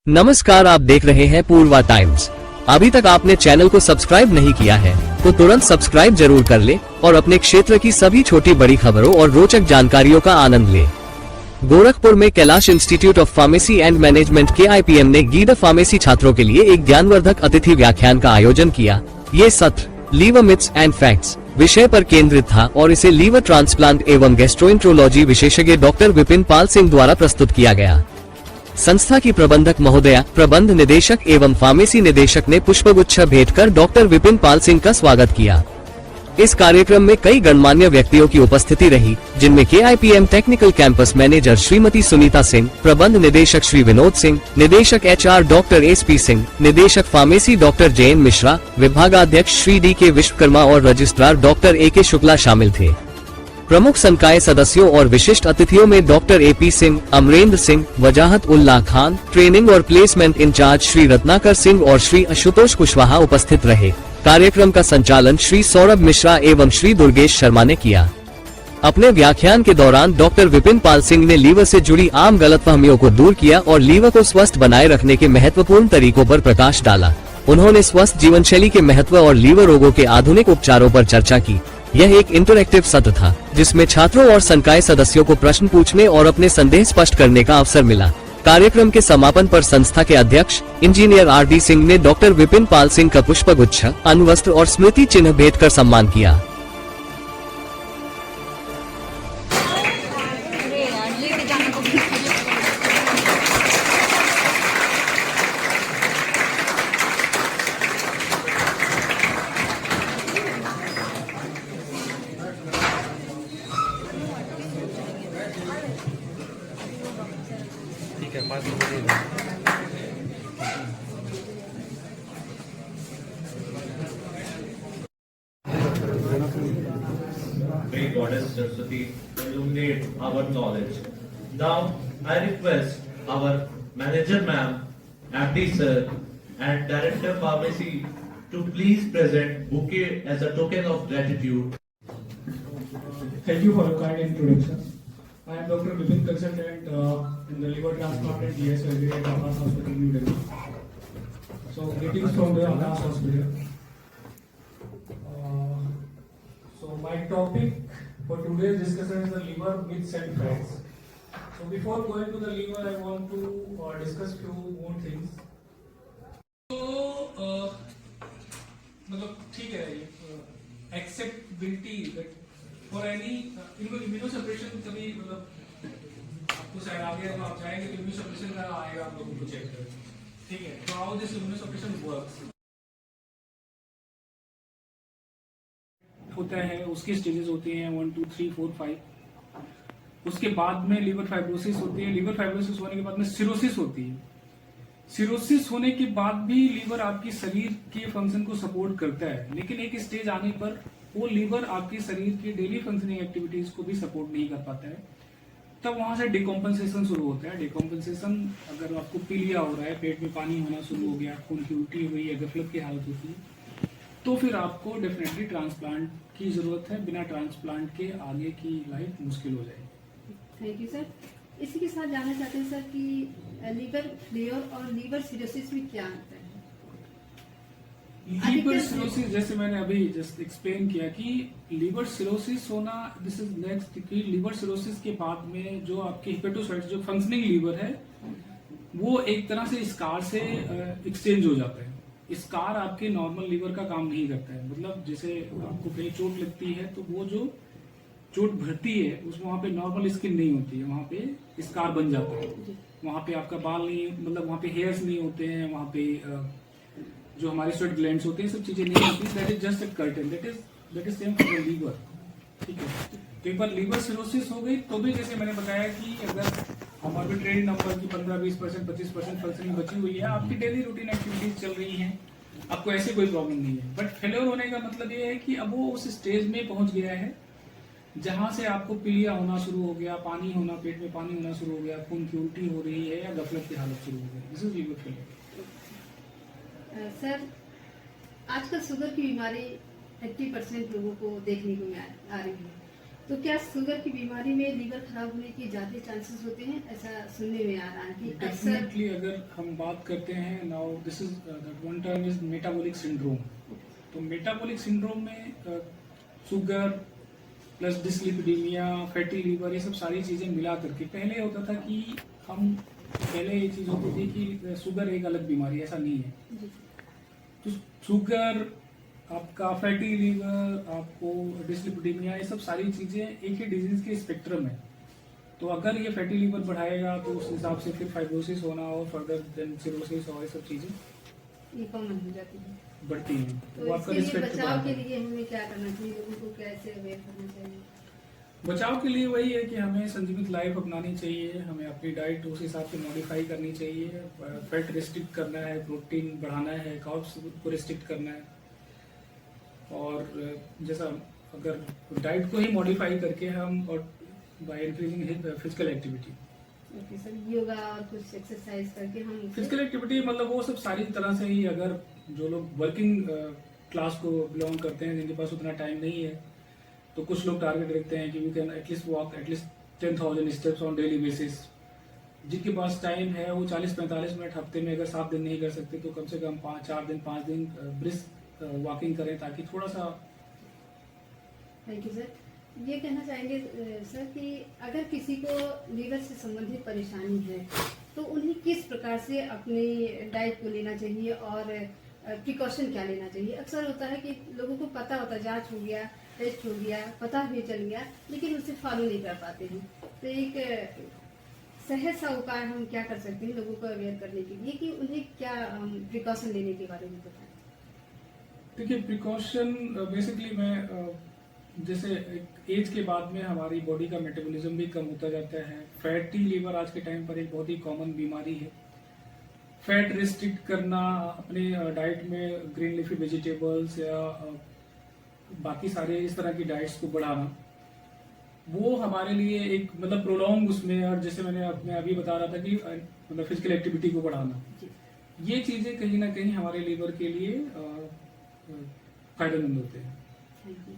नमस्कार, आप देख रहे हैं पूर्वा टाइम्स। अभी तक आपने चैनल को सब्सक्राइब नहीं किया है तो तुरंत सब्सक्राइब जरूर कर ले और अपने क्षेत्र की सभी छोटी बड़ी खबरों और रोचक जानकारियों का आनंद ले। गोरखपुर में Kailash institute of pharmacy and management KIPM ने गीडा फार्मेसी छात्रों के लिए एक ज्ञानवर्धक अतिथि व्याख्यान का आयोजन किया। ये सत्र लीवर मिथ्स एंड फैक्ट्स विषय पर केंद्रित था और इसे लीवर ट्रांसप्लांट एवं गैस्ट्रोएंट्रोलॉजी विशेषज्ञ डॉक्टर विपिन पाल सिंह द्वारा प्रस्तुत किया गया। संस्था की प्रबंधक महोदया, प्रबंध निदेशक एवं फार्मेसी निदेशक ने पुष्पगुच्छ भेंट कर डॉक्टर विपिन पाल सिंह का स्वागत किया। इस कार्यक्रम में कई गणमान्य व्यक्तियों की उपस्थिति रही, जिनमें KIPM technical campus manager Shrimati Sunita Singh, प्रबंध निदेशक श्री विनोद सिंह, निदेशक HR डॉक्टर SP सिंह, निदेशक फार्मेसी डॉक्टर JN मिश्रा, विभागाध्यक्ष श्री DK विश्वकर्मा और रजिस्ट्रार डॉक्टर AK शुक्ला शामिल थे। प्रमुख संकाय सदस्यों और विशिष्ट अतिथियों में डॉक्टर AP सिंह, अमरेंद्र सिंह, वजाहत उल्लाह खान, ट्रेनिंग और प्लेसमेंट इंचार्ज श्री रत्नाकर सिंह और श्री आशुतोष कुशवाहा उपस्थित रहे। कार्यक्रम का संचालन श्री सौरभ मिश्रा एवं श्री दुर्गेश शर्मा ने किया। अपने व्याख्यान के दौरान डॉक्टर विपिन पाल सिंह ने लीवर से जुड़ी आम गलतफहमियों को दूर किया और लीवर को स्वस्थ बनाए रखने के महत्वपूर्ण तरीकों पर प्रकाश डाला। उन्होंने स्वस्थ जीवन शैली के महत्व और लीवर रोगों के आधुनिक उपचारों पर चर्चा की। यह एक इंटरैक्टिव सत्र था, जिसमें छात्रों और संकाय सदस्यों को प्रश्न पूछने और अपने संदेह स्पष्ट करने का अवसर मिला। कार्यक्रम के समापन पर संस्था के अध्यक्ष इंजीनियर RD सिंह ने डॉक्टर विपिन पाल सिंह का पुष्पगुच्छ, अणुवस्त्र और स्मृति चिन्ह भेंट कर सम्मान किया। May Goddess Saraswati illuminate our knowledge. Now I request our manager ma'am, MD sir and director pharmacy to please present bouquet as a token of gratitude. Thank you for a kind introduction. I am Dr. Vipin, consultant in the liver transplant at GS surgery at Anas Hospital, New Delhi. So greetings from the Anas Hospital. So my topic for today's discussion is the liver myths and facts. So before going to the liver, I want to discuss few more things. So मतलब ठीक है, acceptability that for any immunosuppression कभी मतलब आपको शायद आगे तो आप चाहेंगे कि immunosuppression का आएगा आप लोगों को चेक करें, ठीक है? So how this immunosuppression works? होता है, उसके स्टेजेस होते हैं 1, 2, 3, 4, 5। उसके बाद में लीवर फाइब्रोसिस होती है। लीवर फाइब्रोसिस होने के बाद में सिरोसिस होती है। सिरोसिस होने के बाद भी लीवर आपकी शरीर के फंक्शन को सपोर्ट करता है, लेकिन एक स्टेज आने पर वो लीवर आपके शरीर की डेली फंक्शनिंग एक्टिविटीज को भी सपोर्ट नहीं कर पाता है। तब वहां से डिकम्पनसेशन शुरू होता है। डिकम्पनसेशन, अगर आपको पीलिया हो रहा है, पेट में पानी होना शुरू हो गया, खून की उल्टी हुई है, गफलत की हालत होती है, तो फिर आपको डेफिनेटली ट्रांसप्लांट की जरूरत है। बिना ट्रांसप्लांट के आगे की लाइफ मुश्किल हो जाएगी। Thank you sir. इसी के साथ जानना चाहते हैं सर कि लीवर फेलियर और लीवर सिरोसिस में क्या अंतर है? लीवर सिरोसिस, जैसे मैंने अभी जस्ट एक्सप्लेन किया कि लीवर सिरोसिस होना, दिस इज नेक्स्ट कि लीवर सिरोसिस के बाद में जो आपके हिपेटोसाइट्स, जो फंक्शनिंग लीवर है, वो एक तरह से स्कार से एक्सचेंज हो जाता है। स्कार आपके नॉर्मल लीवर का काम नहीं करता है। मतलब जैसे आपको कहीं चोट लगती है तो वो जो चोट भरती है उस वहां पे नॉर्मल स्किन नहीं होती है, वहां पे स्कार बन जाता है। वहां पे आपका बाल नहीं, मतलब वहां पे हेयर्स नहीं होते हैं, वहां पे जो हमारे स्वेट ग्लैंड्स होते हैं, सब चीजें नहीं होती। That is just a curtain, that is same for the liver, ठीक है? तो एक बार लीवर सिरोसिस हो गई तो भी, जैसे मैंने बताया कि अगर हमारे ट्रेन नंबर की 15-20%, 25% फंक्शनिंग बची हुई है, आपकी डेली रूटीन एक्टिविटीज चल रही हैं, आपको ऐसे कोई प्रॉब्लम नहीं है। बट फेलियर होने का मतलब ये है कि अब वो उस स्टेज में पहुंच गया है जहां से आपको पीलिया होना शुरू हो गया, पानी होना, पेट में पानी होना शुरू हो गया, खून की उल्टी हो रही है या गफलत की हालत शुरू हो गई। This is liver failure. Sir, आजकल शुगर की बीमारी 80% लोगों को देखने को आ रही है, तो क्या शुगर की बीमारी में लीवर खराब होने के ज्यादा चांसेस होते हैं? ऐसा सुनने में आ रहा है कि अक्सर डेफिनेटली अगर हम बात करते हैं, now this is that one term is metabolic syndrome. तो मेटाबॉलिक सिंड्रोम में sugar plus dyslipidemia, fatty liver, ये सब सारी चीजें मिला करके, पहले होता था कि पहले ये चीज होती थी कि शुगर एक अलग बीमारी, ऐसा नहीं है। जी, तो शुगर, आपका फैटी लीवर, आपको डिसलिपिडीमिया, ये सब सारी चीजें एक ही डिजीज के स्पेक्ट्रम है। तो अगर ये फैटी लीवर बढ़ाएगा तो उस हिसाब से फिर फाइब्रोसिस होना और फर्दर देन सिरोसिस और ये सब चीजें ये कॉमन हो जाती है। बढ़ती हैं। तो वो आपका इसके लिए रिस्पेक्ट बचाव के लिए हमें क्या करना चाहिए? लोगों को कैसे अवेयर करना चाहिए? बचाव के लिए वही है कि हमें संजीवित लाइफ अपनानी चाहिए, हमें अपनी डाइट उस हिसाब से मॉडिफाई करनी चाहिए, फैट रिस्ट्रिक्ट करना है, प्रोटीन बढ़ाना है, कार्ब्स को रिस्ट्रिक्ट करना है, और जैसा अगर डाइट को ही मॉडिफाई करके हम, और by increasing physical activity. Okay sir, yoga और कुछ एक्सरसाइज करके हम उसे- फिजिकल एक्टिविटी मतलब वो सब सारी तरह से ही, अगर जो लोग वर्किंग क्लास को बिलोंग करते हैं, जिनके पास उतना टाइम नहीं है, तो कुछ लोग टारगेट रखते हैं कि we can at least walk at least 10,000 steps on daily basis. जिनके पास टाइम है वो 40-45 मिनट हफ्ते में, अगर 7 दिन नहीं कर सकते तो कम से कम 5 दिन ब्रिस्क वॉकिंग करें, ताकि थोड़ा सा। Thank you sir. ये कहना चाहेंगे सर कि अगर किसी को लीवर से संबंधित परेशानी है तो उन्हें किस प्रकार से अपनी डाइट को लेना चाहिए और प्रिकॉशन क्या लेना चाहिए? अक्सर होता है कि लोगों को पता होता, जांच हो गया, टेस्ट हो गया, पता भी चल गया, लेकिन उसे फॉलो नहीं कर पाते हैं। तो एक सहज सा उपाय हम क्या कर सकते हैं लोगों को अवेयर करने के लिए कि उन्हें क्या प्रिकॉशन लेने के बारे में बताएं? देखिए, प्रिकॉशन बेसिकली मैं जैसे एज के बाद में हमारी बॉडी का मेटाबॉलिज्म भी कम होता जाता है। फैटी लीवर आज के टाइम पर एक बहुत ही कॉमन बीमारी है। फैट रिस्ट्रिक्ट करना, अपने डाइट में ग्रीन लीफी वेजिटेबल्स या बाकी सारे इस तरह की डाइट्स को बढ़ाना, वो हमारे लिए एक मतलब प्रोलॉन्ग उसमें, और जैसे मैंने अभी बता रहा था कि मतलब फिजिकल एक्टिविटी को बढ़ाना, जी, ये चीजें कहीं ना कहीं हमारे लीवर के लिए फायदेमंद होते हैं। Thank you.